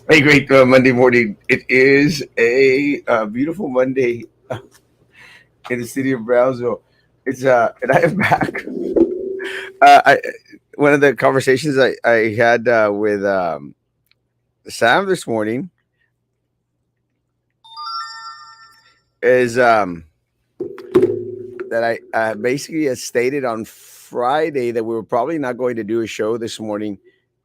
Hey, great Monday morning. It is a beautiful Monday in the city of Brownsville. It's and I am back. I One of the conversations I had with Sam this morning is that I basically had stated on Friday that we were probably not going to do a show this morning.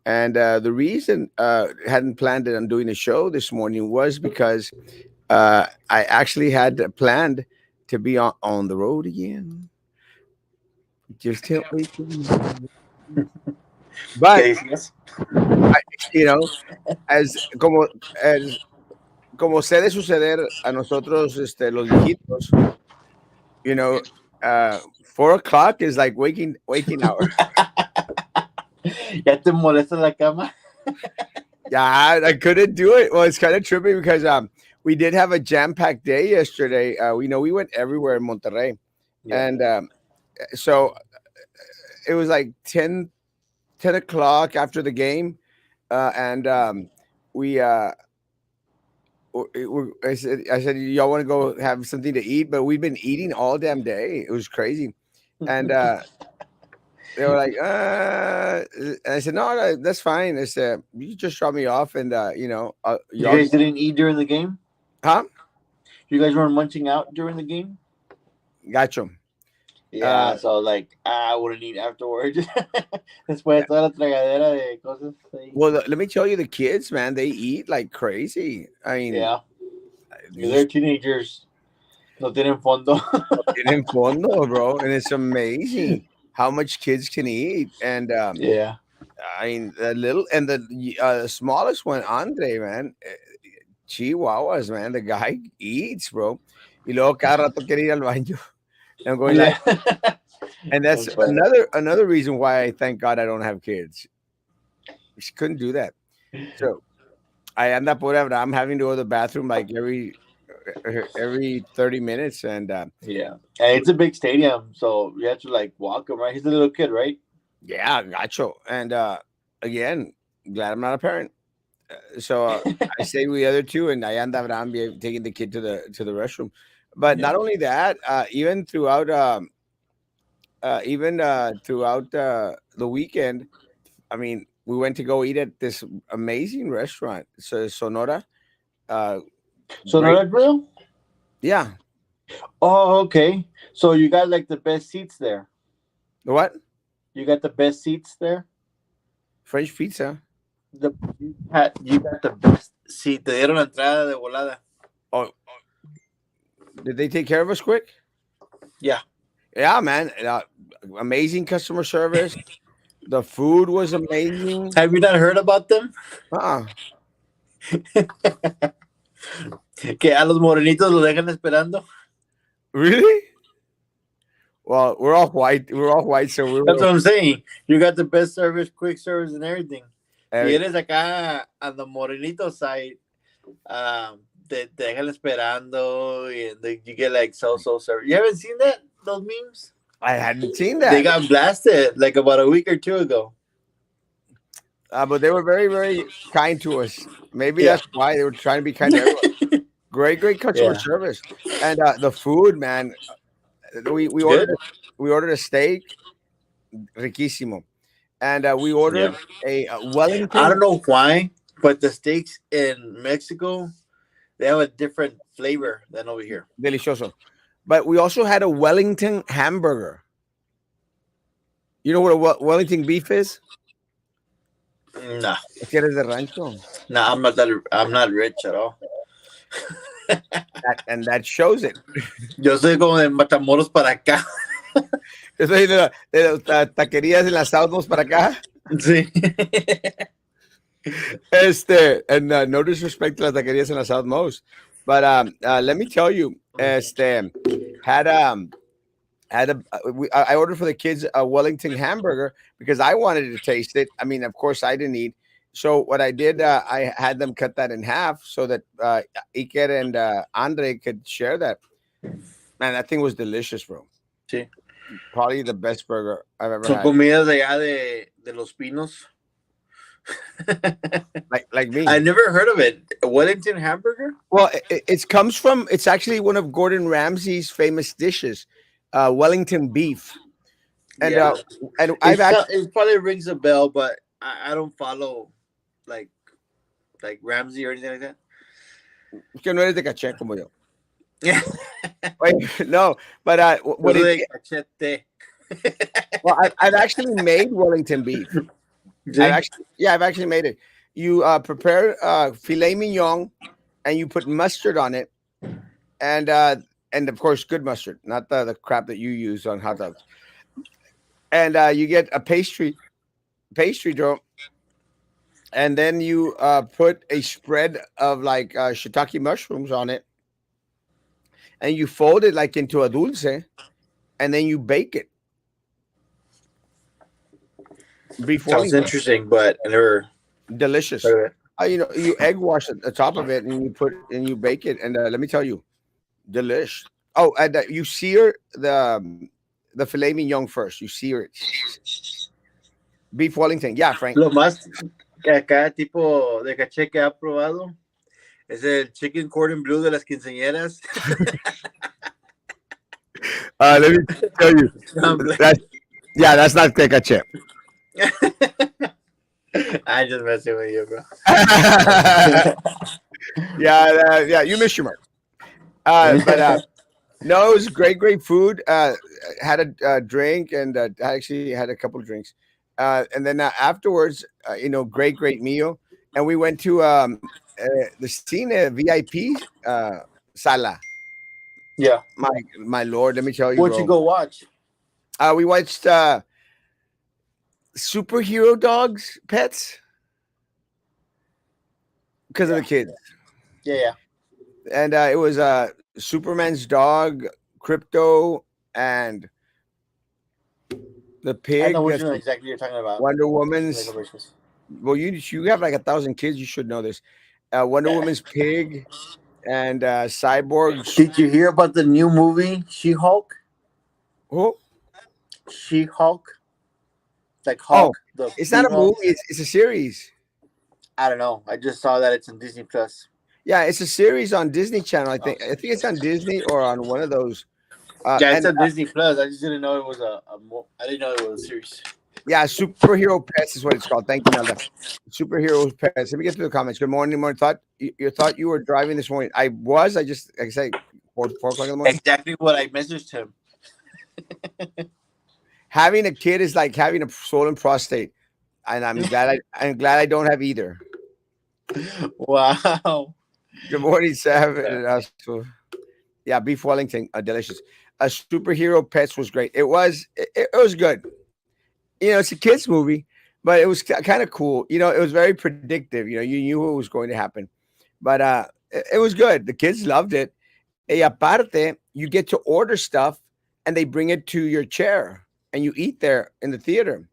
And the reason hadn't planned on doing a show this morning was because I actually had planned to be on the road again. Just can't wait to be on. But ¿Qué decías? I, you know, as como se de suceder a nosotros, los viejitos, you know, 4 o'clock is like waking hour. ¿Ya te molesta la cama? Yeah, I couldn't do it. Well, it's kind of trippy because we did have a jam packed day yesterday. We know we went everywhere in Monterrey, Yeah. and so it was like 10 o'clock after the game, and we I said y'all want to go have something to eat, but we've been eating all damn day. It was crazy, and they were like, and I said no, no, that's fine. I said you just drop me off, and You y'all, guys didn't eat during the game? huh? You guys weren't munching out during the game? Gotcha. Yeah, so like I wouldn't eat afterwards. Después de toda la tragadera de cosas ahí. Well, let me tell you, the kids, man, they eat like crazy. I mean, Yeah. They're these teenagers. No tienen fondo. in fondo, bro, and it's amazing how much kids can eat. And Yeah. I mean, the little and the smallest one, Andre, man, Chihuahuas, man, the guy eats, bro. Y luego cada rato quiere ir al baño. And I'm going like, Yeah. and that's That's funny. another reason why I thank God I don't have kids. She couldn't do that. So I end up whatever. I'm having to go to the bathroom like every 30 minutes, and Yeah. And it's a big stadium, so you have to like walk him, right? He's a little kid, right? yeah, gotcha. And again, glad I'm not a parent. So I stayed with the other two, and I end up taking the kid to the restroom. But Yeah. not only that, even throughout the weekend, I mean, we went to go eat at this amazing restaurant, so Sonora. Uh, Great, Sonora Grill? yeah. Oh, okay. So you got like the best seats there. What You got the best seats there. French pizza? You got the best seat. Te dieron la entrada de volada. Oh, did they take care of us quick? Yeah. Yeah, man. Amazing customer service. The food was amazing. Have you not heard about them? Uh-uh. Que a los morenitos los dejan esperando. Really? Well, we're all white. We're all white, so we That's were. what I'm saying. You got the best service, quick service, and everything. Si Everything. eres acá on the morenito side, te dejan esperando, and you get like so service. You haven't seen that? Those memes? I hadn't seen They that, got blasted like about a week or two ago. but they were very, very kind to us. Maybe Yeah. that's why they were trying to be kind to everyone. Great customer Yeah. service, and the food, man. We It's good. ordered a steak, riquísimo, and we Yeah. ordered a I Wellington, don't know why, but the steaks in Mexico, they have a different flavor than over here. delicioso. But we also had a Wellington hamburger. You know what a Wellington beef is? Nah, Es que eres de rancho. nah, I'm not that. I'm not rich at all. And that shows it. Yo soy como de Matamoros para acá. Yo soy de las taquerías en las Southmost para acá. Sí. And no disrespect to las taquerías en las Southmost, but let me tell you, had I ordered for the kids a Wellington hamburger because I wanted to taste it. I mean, of course, I didn't eat. So what I did, I had them cut that in half so that Iker and Andre could share that. Man, that thing was delicious, bro. Sí. Probably the best burger I've ever Son had. comidas de allá de Los Pinos. Like like I me. never heard of it. Wellington hamburger? Well, it comes from. It's actually one of Gordon Ramsay's famous dishes, Wellington beef, and Yeah. I've actually It probably rings a bell, but I don't follow like Ramsay or anything like que no eres de caché como yo. that. Wait, no, but Yo what it de cachete. well, I've actually made Wellington beef. Sí. I've actually made it. You prepare filet mignon, and you put mustard on it, and uh, and of course good mustard, not the crap that you use on hot dogs. And you get a pastry dough, and then you put a spread of like shiitake mushrooms on it, and you fold it like into a dulce, and then you bake it. Beef Sounds Wellington, interesting, but I never delicious. heard of it. You egg wash at the top of it, and you bake it. And let me tell you, delish. Oh, and you sear the filet mignon first. You sear it. Beef Wellington, yeah, Frank. Lo más que acá tipo de caché que ha probado es el chicken cordon bleu de las quinceañeras. Let me tell you, I'm like, that's that's not tecache. I just messing with you, bro. Yeah, you missed your mark. But no, it was great food. Had a drink, and I actually had a couple of drinks. And then afterwards, great meal. And we went to the Cine VIP sala. Yeah. My my lord, let me tell you, What'd you bro. go watch? We watched superhero dogs, pets, because of Yeah. the kids. Yeah. And it was Superman's dog, Crypto, and the I know pig. which That's one exactly you're talking about. Wonder Like Woman's. a versus. Well, you have like 1,000 kids. You should know this. Wonder Yeah. Woman's pig and Cyborg's. Did you hear about the new movie She-Hulk? Oh, She-Hulk, like oh, Hulk, the it's not a female. movie. It's a series. I don't know. I just saw that it's on Disney Plus. Yeah, it's a series on Disney Channel. I think it's on Disney or on one of those. Yeah, it's And on Disney Plus. I just didn't know it was I didn't know it was a series. yeah, superhero pets is what it's called. Thank you, Nelda. Superhero pets. Let me get through the comments. Good morning, morning. Thought you were driving this morning. I was. I just like I say 4 o'clock in the morning. Exactly what I messaged him. Having a kid is like having a swollen prostate, and I'm glad I don't have either. Wow. Good morning, Sam. And also, yeah, beef Wellington, delicious. A superhero pets was great. It was good. It's a kids movie, but it was kind of cool. It was very predictive. You knew what was going to happen, but it was good. The kids loved it. Y aparte, you get to order stuff, and they bring it to your chair, and you eat there in the theater.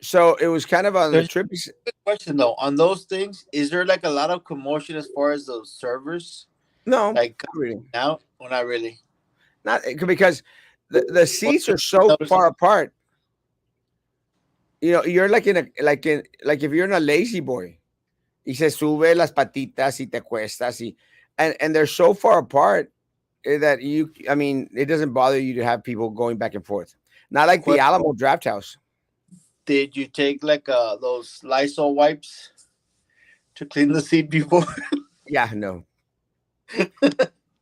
So it was kind of on the There's trip. a question though. On those things, is there like a lot of commotion as far as those servers? No, Like not really. now? Well, not really. Not because the What seats are so notice- far apart. You're like if you're in a lazy boy, y se sube las patitas y te cuestas and they're so far apart that I mean, it doesn't bother you to have people going back and forth. Not like the What Alamo Draft House. did you take like those Lysol wipes to clean the seat before? Yeah, no.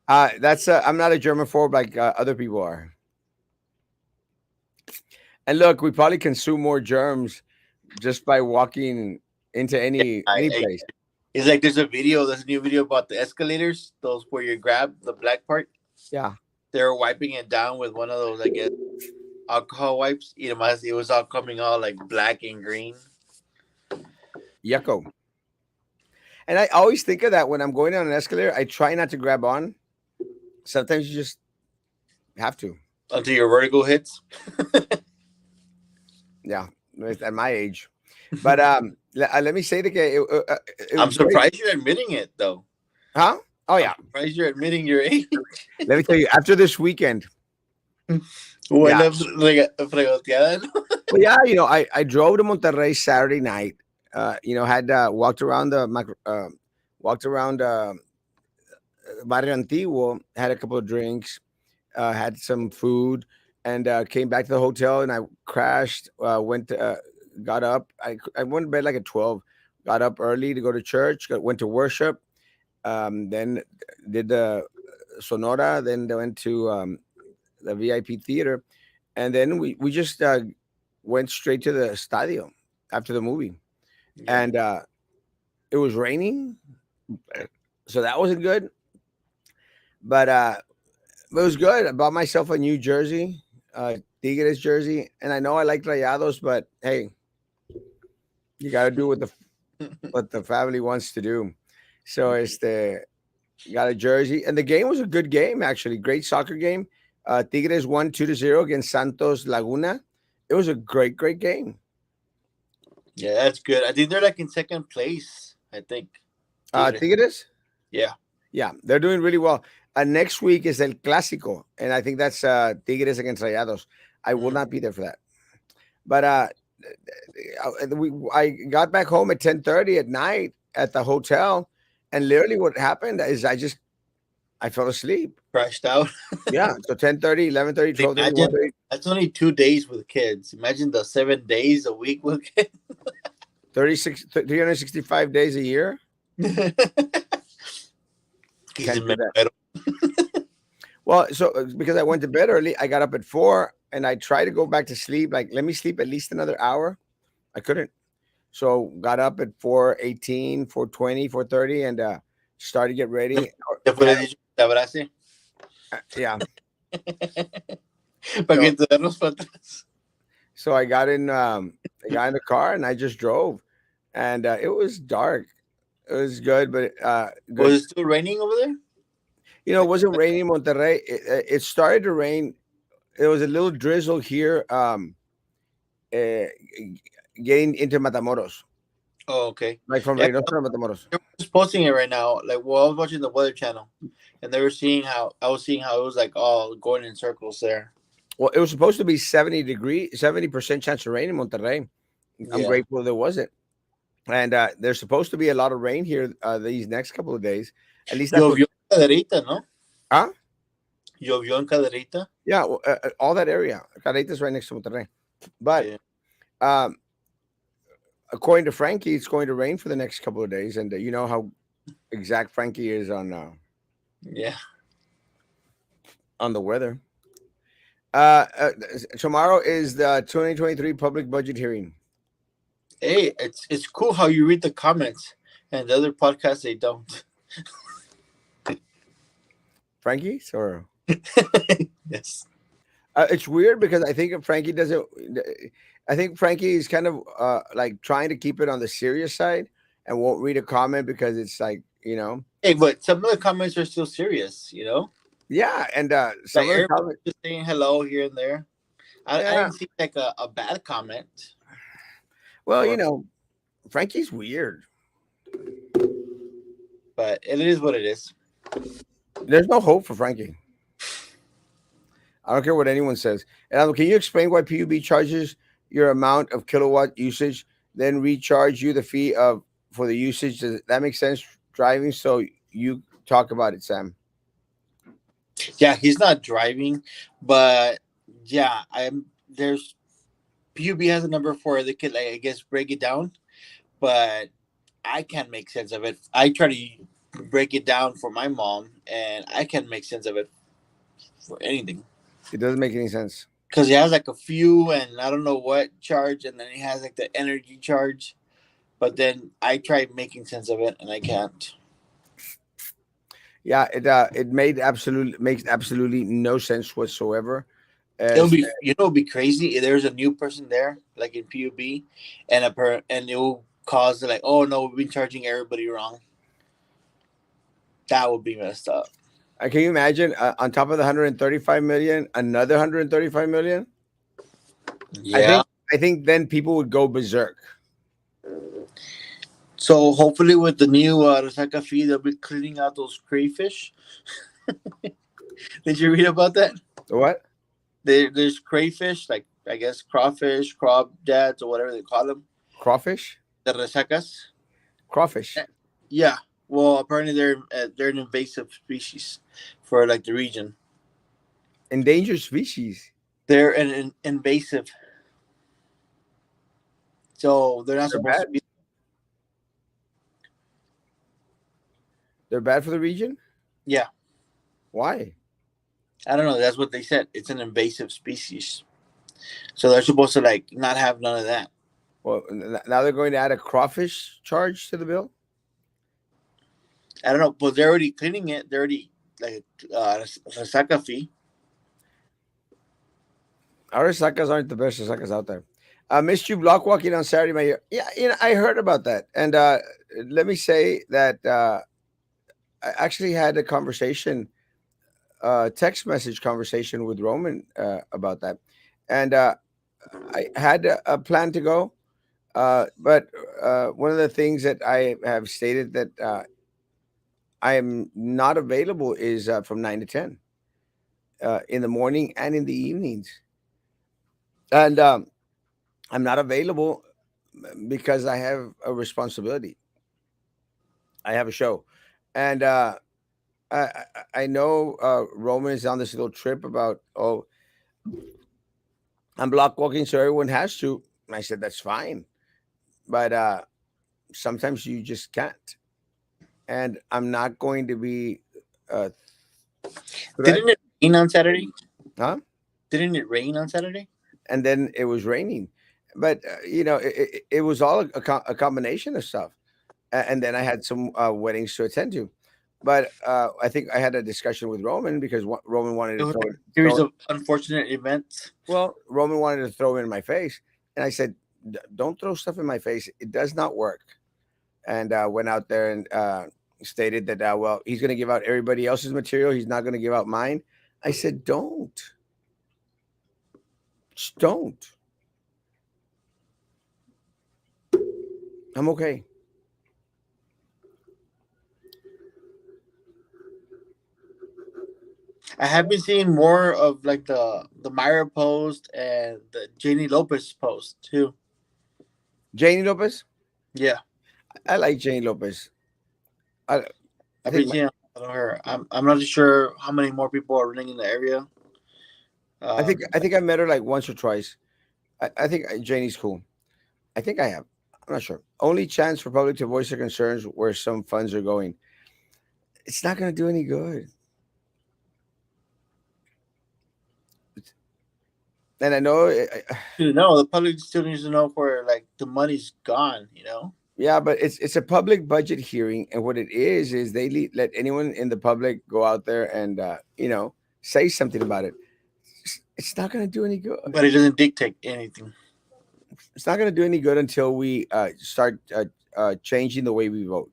That's I'm not a germaphobe like other people are. And look, we probably consume more germs just by walking into any I place. It's like there's a new video about the escalators, those where you grab the black part. Yeah. They were wiping it down with one of those, I guess, alcohol wipes. It was all coming all like black and green. Yucko. And I always think of that when I'm going down an escalator. I try not to grab on. Sometimes you just have to. Until your vertigo hits. Yeah, at my age. But let me say that I'm surprised you're admitting it though. Huh? Oh yeah. I'm surprised you're admitting your age. Let me tell you. After this weekend, Fregoteada, ¿no? well, yeah, I drove to Monterrey Saturday night. Had walked around walked around Barrio Antiguo, had a couple of drinks, had some food, and came back to the hotel. And I crashed. Got up. I went to bed like at 12. Got up early to go to church. Went to worship. Then did the Sonora. Then they went to the VIP theater, and then we just went straight to the estadio after the movie. Yeah. And it was raining, so that wasn't good. But it was good. I bought myself a new jersey, Tigres jersey, and I know I like Rayados, but hey, you got to do what the family wants to do. So it's the got a jersey, and the game was a good game actually. Great soccer game. Tigres won 2-0 against Santos Laguna. It was a great game. Yeah, that's good. I think they're like in second place. I think. Tigre. Tigres, Yeah. yeah, they're doing really well. Next week is El Clásico, and I think that's Tigres against Rayados. I will Mm. not be there for that. But I got back home at 10:30 at night at the hotel, and literally what happened is I fell asleep. Crashed out. Yeah, so 10:30, 11:30, 12:30, Imagine 1:30, that's only 2 days with kids. Imagine the 7 days a week with kids. 36, 365 days a year. He's Can't in do that. Mexico. Well, so because I went to bed early, I got up at 4 and I tried to go back to sleep. Like, let me sleep at least another hour. I couldn't. So got up at 4:18, 4:20, 4:30, and started to get ready. Después le dije te abrace Yeah. para So que te darnos para atrás. so I got in the car and I just drove. And it was dark. It was good, but Was good. it still raining over there? It wasn't raining in Monterrey. It started to rain. There was a little drizzle here, uh, getting into Matamoros, Oh, okay. like from Yeah, Reynosa to Matamoros. they're just posting it right now. Like, well, I was watching the Weather Channel, and they were seeing how I was seeing how it was like all going in circles there. Well, it was supposed to be 70% chance of rain in Monterrey. I'm Yeah. grateful there wasn't. And there's supposed to be a lot of rain here these next couple of days. At least that's what. Llovió en Cadereyta, ¿no? Huh? Llovió en Cadereyta. Yeah, well, all that area. Carreta's right next to Monterrey. But Yeah. um, according to Frankie, it's going to rain for the next couple of days. And you know how exact Frankie is Yeah. on the weather. Tomorrow is the 2023 public budget hearing. Hey, it's cool how you read the comments, and the other podcasts they don't. Frankie's or Yes. it's weird because I think Frankie doesn't. I think Frankie is kind of like trying to keep it on the serious side and won't read a comment because it's like Hey, but some of the comments are still serious, you know? yeah, and some Like of the everybody comments, just saying hello here and there. I yeah. didn't see like a bad comment. Well, Or Frankie's weird. but it is what it is. There's no hope for Frankie. I don't care what anyone says. And can you explain why PUB charges your amount of kilowatt usage, then recharge you the fee of for the usage? Does that make sense? Driving, so you talk about it, Sam. Yeah, he's not driving, but yeah, I'm there's PUB has a number for they could like I guess break it down, but I can't make sense of it. I try to break it down for my mom, and I can't make sense of it for anything It doesn't make any sense. because he has like a few, and I don't know what charge, and then he has like the energy charge, but then I try making sense of it, and I can't. Yeah, it makes absolutely no sense whatsoever. It'll As be it'll be crazy if there's a new person there, like in PUB, and it will cause like, oh no, we've been charging everybody wrong. That would be messed up. can you imagine on top of the 135 million, another 135 million? I Yeah. think I think then people would go berserk. So hopefully with the new resaca fee, they'll be cleaning out those crayfish. Did you read about that? What? There's crayfish, like I guess crawfish, crawdads, or whatever they call them. Crawfish? the resacas. Crawfish, Eh, Yeah. Well, apparently they're an invasive species for like the region. endangered species. They're an invasive, so they're not They're supposed to bad. be. They're bad for the region. Yeah, Why? I don't know. That's what they said. It's an invasive species, so they're supposed to like not have none of that. Well, now they're going to add a crawfish charge to the bill. I don't know, but they're already cleaning it. They're already like resaca fee. Our resakas aren't the best resakas out there. I missed you block walking on Saturday, my year. Yeah, I heard about that, and let me say that I actually had a conversation, text message conversation with Roman about that, and I had a plan to go, but one of the things that I have stated that I am not available is from 9 to 10 in the morning and in the evenings, and I'm not available because I have a responsibility. I have a show, and I I I know Roman is on this little trip about, oh, I'm block walking, so everyone has to. And I said that's fine, but sometimes you just can't, and I'm not going to be a threat, Didn't it rain on Saturday? huh? Didn't it rain on Saturday? And then it was raining, but it was all a combination of stuff. And then I had some weddings to attend to. But I think I had a discussion with Roman because Roman wanted It to was throw like it, a series of unfortunate events. well, Roman wanted to throw it in my face, and I said, Don't throw stuff in my face. It does not work." And went out there and stated that, well, he's going to give out everybody else's material. He's not going to give out mine. I said, "Don't, just don't. I'm okay." I have been seeing more of like the Myra post and the Janie Lopez post too. Janie Lopez. Yeah, I like Janie Lopez. I, I I've been think seeing a lot of her. I'm not sure how many more people are running in the area. I think I met her like once or twice. I think Janie's cool. I think I have. I'm not sure. Only chance for public to voice their concerns where some funds are going. It's not going to do any good. And I know, You know, the public still needs to know where like the money's gone. You know, yeah, but it's a public budget hearing, and what it is they let anyone in the public go out there and say something about it. It's not going to do any good. but it doesn't dictate anything. It's not going to do any good until we start changing the way we vote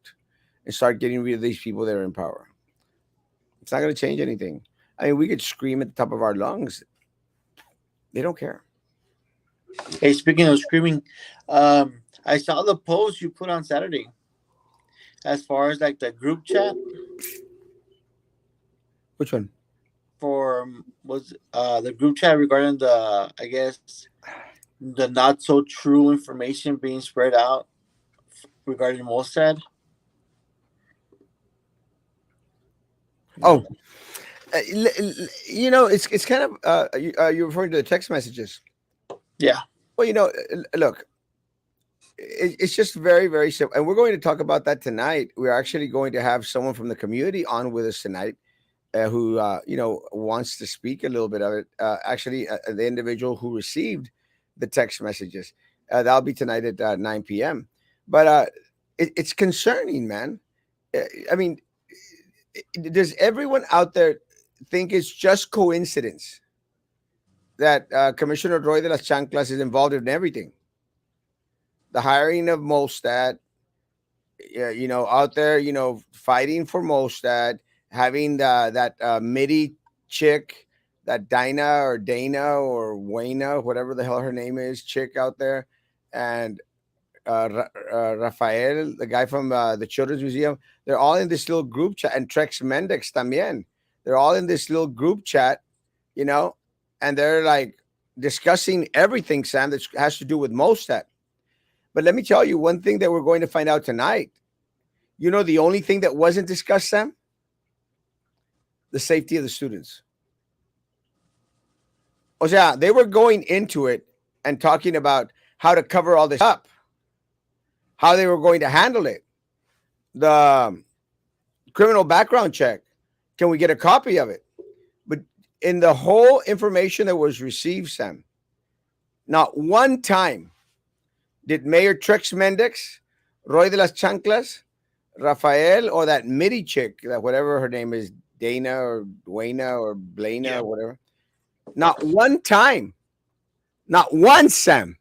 and start getting rid of these people that are in power. It's not going to change anything. I mean, we could scream at the top of our lungs. They don't care. Hey, speaking of screaming, I saw the post you put on Saturday as far as like the group chat Which one? for was the group chat regarding the I guess the not so true information being spread out regarding Mostad. Oh, No. it's kind of you're referring to the text messages. Yeah. Well, look, it's just very, very simple, and we're going to talk about that tonight. We're actually going to have someone from the community on with us tonight, who wants to speak a little bit of it. Actually, the individual who received the text messages, that'll be tonight at 9 p.m. But it's concerning, man. I mean, does everyone out there think it's just coincidence that Commissioner Roy de las Chanclas is involved in everything? The hiring of Molstad, yeah, out there, fighting for Molstad, having that MIDI chick, that Dinah or Dana or Wayna, whatever the hell her name is, chick out there, and Rafael, the guy from the Children's Museum. They're all in this little group chat, and Trex Mendex también. They're all in this little group chat, you know, and they're like discussing everything, Sam, that has to do with Molstad. But let me tell you one thing that we're going to find out tonight. You know, the only thing that wasn't discussed, Sam, the safety of the students. O sea, they were going into it and talking about how to cover all this up, how they were going to handle it. The criminal background check. Can we get a copy of it? But in the whole information that was received, Sam, not one time did Mayor Trex Mendex, Roy de las Chanclas, Rafael, or that MIDI chick, that whatever her name is, Dana or Duena or Blana Yeah. or whatever, not one time, not once, Sam,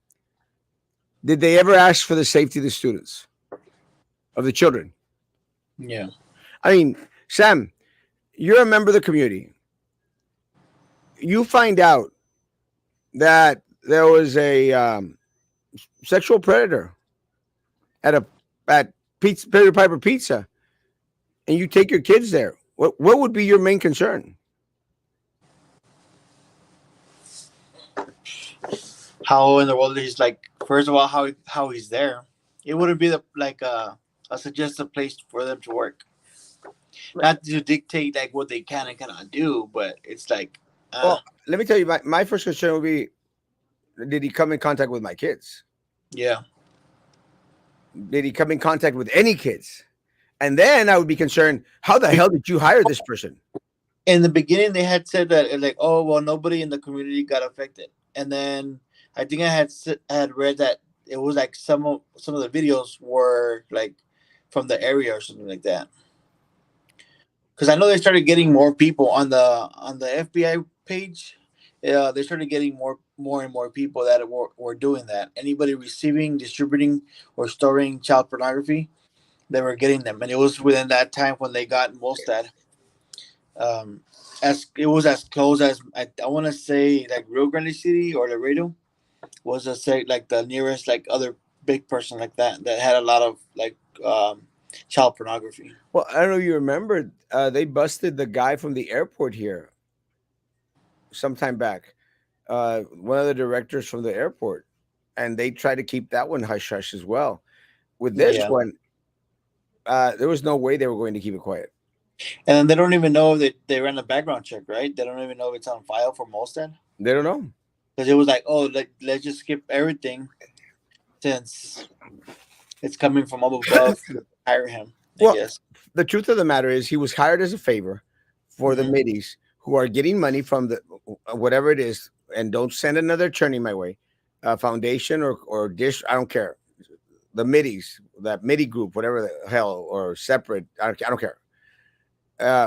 did they ever ask for the safety of the students, of the children. Yeah. I mean, Sam, you're a member of the community. You find out that there was a sexual predator at a at Pizza Peter Piper Pizza, and you take your kids there. What would be your main concern? How in the world he's like? First of all, how he's there? It wouldn't be the like a suggested place for them to work. Not to dictate like what they can and cannot do, but it's like, Well, let me tell you, my first concern would be: did he come in contact with my kids? yeah. Did he come in contact with any kids? And then I would be concerned: how the hell did you hire this person? In the beginning, they had said that like, oh well, nobody in the community got affected, and then I think I had read that it was like some of the videos were like from the area or something like that. Because I know they started getting more people on the FBI page. They started getting more and more people that were doing that. Anybody receiving, distributing, or storing child pornography, they were getting them, and it was within that time when they got Molstad. Um, as it was as close as I want to say like Rio Grande City or Laredo was a say like the nearest like other big person like that had a lot of like child pornography. Well, I don't know if you remember, they busted the guy from the airport here sometime back. One of the directors from the airport, and they tried to keep that one hush hush as well. With this Yeah, one, there was no way they were going to keep it quiet. and then they don't even know that they ran a background check, right? They don't even know if it's on file for Molstad They don't know. because it was like, oh, let's just skip everything since it's coming from up above to hire him. I Well, guess. the truth of the matter is, he was hired as a favor for the Hmm. middies who are getting money from the whatever it is, and don't send another attorney my way, foundation or dish. I don't care. The middies, that MIDI group, whatever the hell, or separate. I don't care.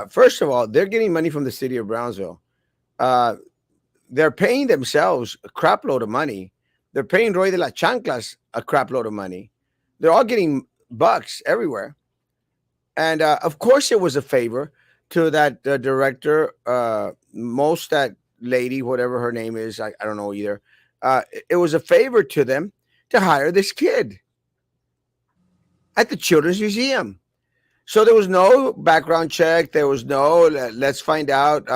First of all, they're getting money from the city of Brownsville. Uh, they're paying themselves a crap load of money. They're paying Roy de las Chanclas a crap load of money. They're all getting bucks everywhere. And of course, it was a favor to that director, most that lady, whatever her name is, I don't know either. It was a favor to them to hire this kid at the Children's Museum. So there was no background check. There was no let's find out,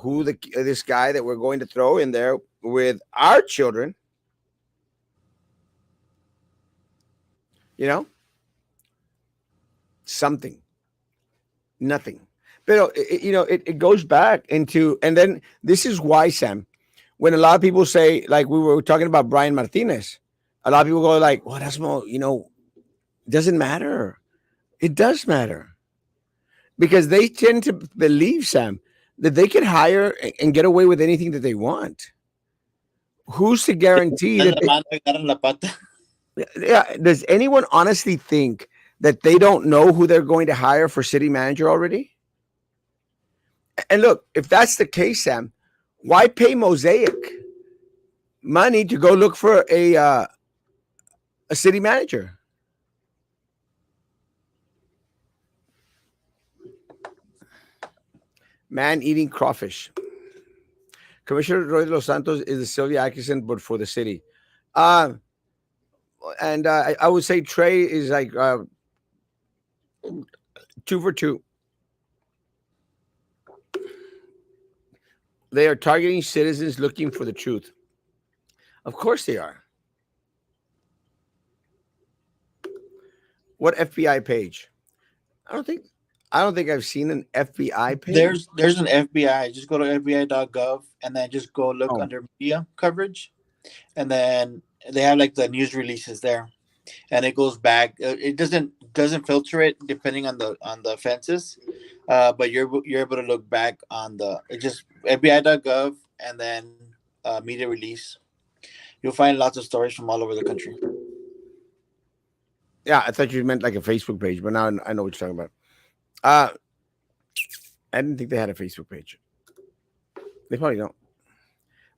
who this guy that we're going to throw in there with our children. You know, something, nothing. But it goes back into, and then this is why, Sam, when a lot of people say, like we were talking about Brian Martinez, a lot of people go like, "Well, that's more, it doesn't matter." It does matter because they tend to believe, Sam, that they can hire and get away with anything that they want. Who's to guarantee Dan that la mano y agarran la pata. yeah, does anyone honestly think that they don't know who they're going to hire for city manager already? And look, if that's the case, Sam, why pay Mosaic money to go look for a city manager? Man eating crawfish. Commissioner Roy de los Santos is the Sylvia Atkinson, but for the city. Uh, and I would say Trey is like 2 for 2. They are targeting citizens looking for the truth. Of course they are. What FBI page? I don't think I don't think I've seen an FBI page. There's an FBI. Just go to FBI.gov and then just go look Oh, under media coverage, and then they have like the news releases there, and it goes back. It doesn't filter it depending on the offenses, but you're able to look back on the it just FBI.gov and then media release. You'll find lots of stories from all over the country. yeah, I thought you meant like a Facebook page, but now I know what you're talking about. Uh, I didn't think they had a Facebook page. They probably don't.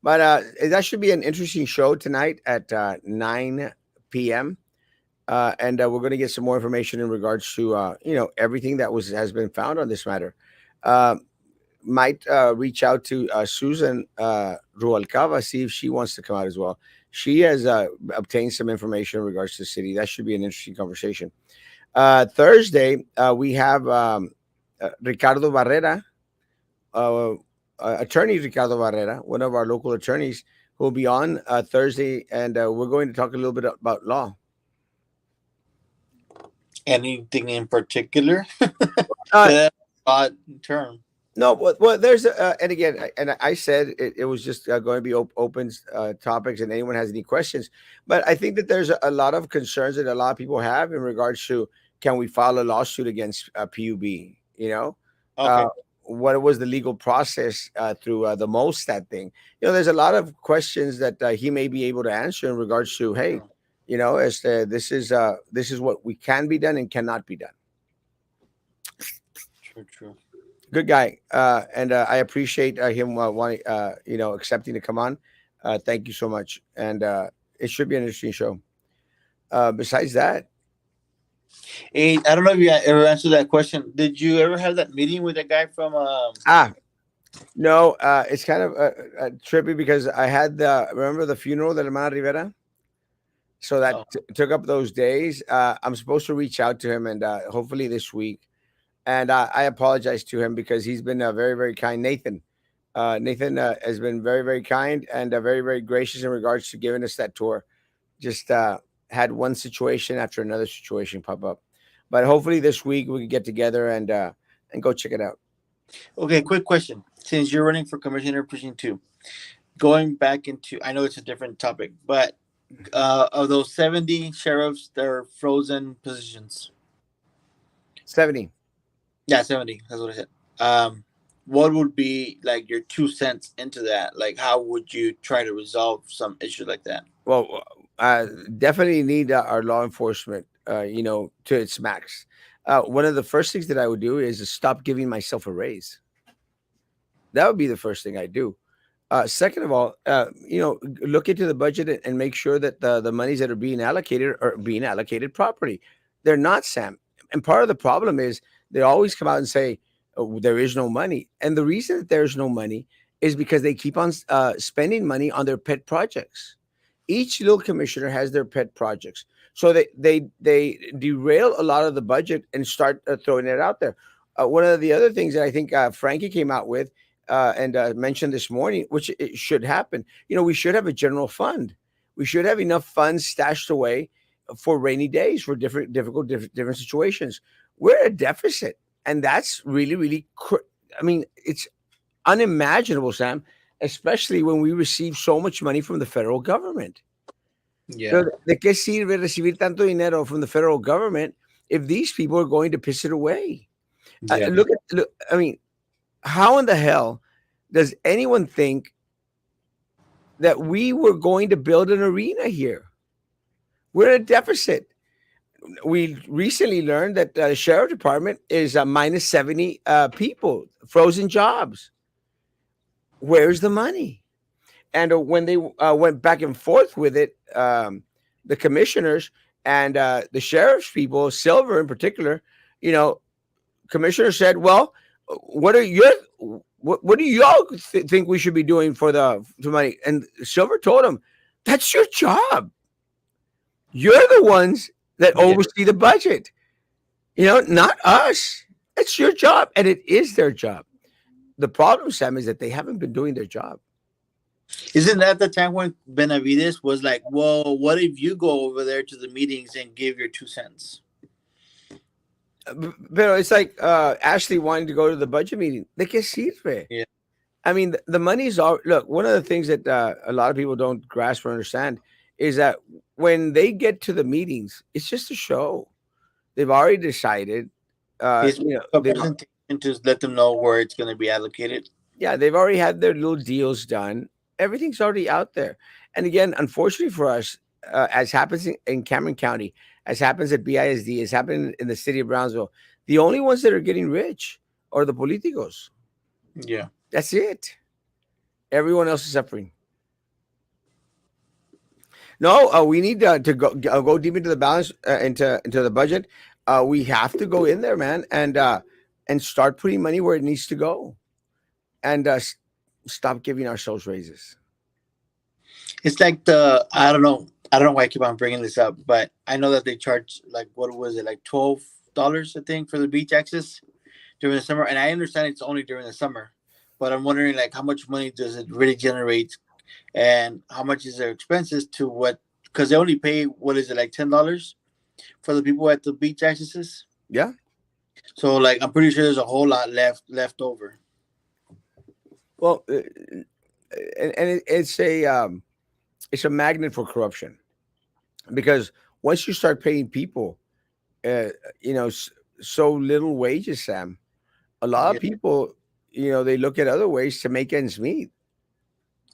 But that should be an interesting show tonight at 9 p.m. And we're going to get some more information in regards to everything that was has been found on this matter. Uh, might reach out to Susan Rualcava, see if she wants to come out as well. She has obtained some information in regards to the city. That should be an interesting conversation. Thursday, we have Ricardo Barrera, uh, attorney Ricardo Barrera, one of our local attorneys, who will be on Thursday, and we're going to talk a little bit about law. Anything in particular? Uh, That odd term. No, well, there's and again, I said it was just going to be open topics, and anyone has any questions. But I think that there's a lot of concerns that a lot of people have in regards to can we file a lawsuit against PUB? Uh, Okay. what was the legal process through the Molstat thing? There's a lot of questions that he may be able to answer in regards to, hey, True. as this is what we can be done and cannot be done. True. True. Good guy, and I appreciate him wanting, accepting to come on. Thank you so much, and it should be an interesting show. Besides that, Hey, I don't know if you ever answered that question. Did you ever have that meeting with that guy from? ah, no, it's kind of trippy because I had the remember the funeral de Hermana Rivera, so that Oh, took up those days. I'm supposed to reach out to him, and hopefully this week. And I apologize to him because he's been very, very kind. Nathan has been very, very kind and very, very gracious in regards to giving us that tour. Just had one situation after another situation pop up, but hopefully this week we can get together and go check it out. okay. Quick question: since you're running for commissioner precinct two, going back into, I know it's a different topic, but of those 70 sheriffs, they're frozen positions. 70. Yeah, 70. That's what I said. What would be like your 2 cents into that? Like, how would you try to resolve some issue like that? Well, definitely need our law enforcement, to its max. One of the first things that I would do is to stop giving myself a raise. That would be the first thing I do. Second of all, look into the budget and make sure that the monies that are being allocated are being allocated properly. They're not, Sam. And part of the problem is they always come out and say, "Oh, there is no money." And the reason that there's no money is because they keep on spending money on their pet projects. Each little commissioner has their pet projects. So they derail a lot of the budget and start throwing it out there. One of the other things that I think Frankie came out with and mentioned this morning, which it should happen. We should have a general fund. We should have enough funds stashed away for rainy days, for different situations. We're at a deficit, and that's really, really. I mean, it's unimaginable, Sam, especially when we receive so much money from the federal government. Yeah. ¿De qué sirve recibir tanto dinero from the federal government if these people are going to piss it away? Yeah. Look. I mean, how in the hell does anyone think that we were going to build an arena here? We're at a deficit. We recently learned that the sheriff department is minus 70 people, frozen jobs. Where's the money? And when they went back and forth with it, the commissioners and the sheriff's people, Silver in particular, you know, commissioner said, "Well, what are your what do y'all think we should be doing for the money?" And Silver told him, "That's your job. You're the ones that Yeah. oversee the budget. Not us. It's your job, and it is their job." The problem, Sam, is that they haven't been doing their job. Isn't that the time when Benavides was like, "Well, what if you go over there to the meetings and give your 2 cents?" But it's like Ashley wanting to go to the budget meeting. ¿De qué sirve? Yeah, I mean, the money's all. Look, one of the things that a lot of people don't grasp or understand is that when they get to the meetings, it's just a show. They've already decided. it's a They've presentation to let them know where it's going to be allocated. yeah, they've already had their little deals done. Everything's already out there. And again, unfortunately for us, as happens in Cameron County, as happens at BISD, as happened in the city of Brownsville, the only ones that are getting rich are the politicos. Yeah, That's it. Everyone else is suffering. No, we need to go deep into the balance, into the budget. We have to go in there, man, and start putting money where it needs to go, and stop giving ourselves raises. it's like the I don't know why I keep on bringing this up, but I know that they charge like what was it like $12 I think for the beach access during the summer, and I understand it's only during the summer, but I'm wondering like how much money does it really generate, and how much is their expenses to what? Because they only pay what is it like $10 for the people at the beach accesses. Yeah. So like I'm pretty sure there's a whole lot left over. Well, it's a magnet for corruption because once you start paying people, uh, so little wages, Sam, a lot Yeah, of people, they look at other ways to make ends meet,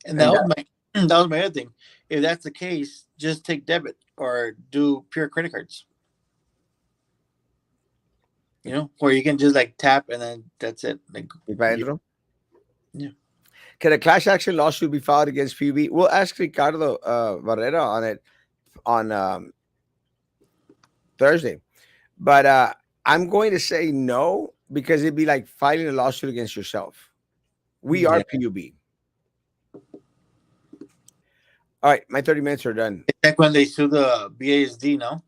and that and was my that was my other thing. If that's the case, just take debit or do pure credit cards. Where you can just like tap and then that's it. Like, you, yeah, can a class action lawsuit be filed against PUB? We'll ask Ricardo Barrera on it on Thursday, but I'm going to say no because it'd be like filing a lawsuit against yourself. We are yeah. PUB. All right, my 30 minutes are done. It's like when they sue the BASD, no?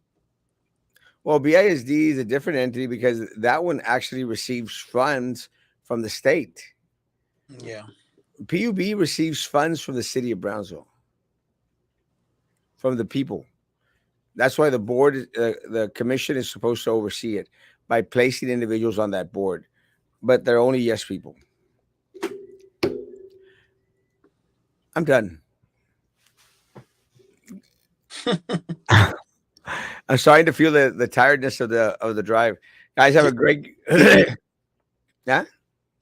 Well, BISD is a different entity because that one actually receives funds from the state. Yeah. PUB receives funds from the city of Brownsville, from the people. That's why the commission is supposed to oversee it by placing individuals on that board. But they're only yes people. I'm done. I'm starting to feel the tiredness of the drive. Guys, have a great yeah.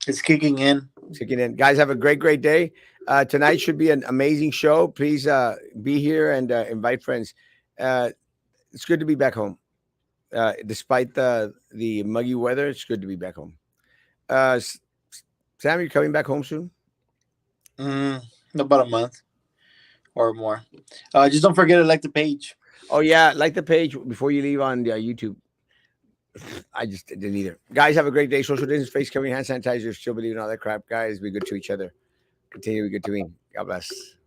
It's kicking in. Checking in. Guys, have a great day. Tonight should be an amazing show. Please be here and invite friends. Uh, it's good to be back home. Despite the muggy weather, it's good to be back home. Uh, S- Sam, you coming back home soon? Mm, about a month or more. Just don't forget to like the page. Oh yeah, like the page before you leave on YouTube. I just didn't either. Guys, have a great day. Social distance, face covering, hand sanitizer, still believe in all that crap. Guys, be good to each other. Continue to be good to me. God bless.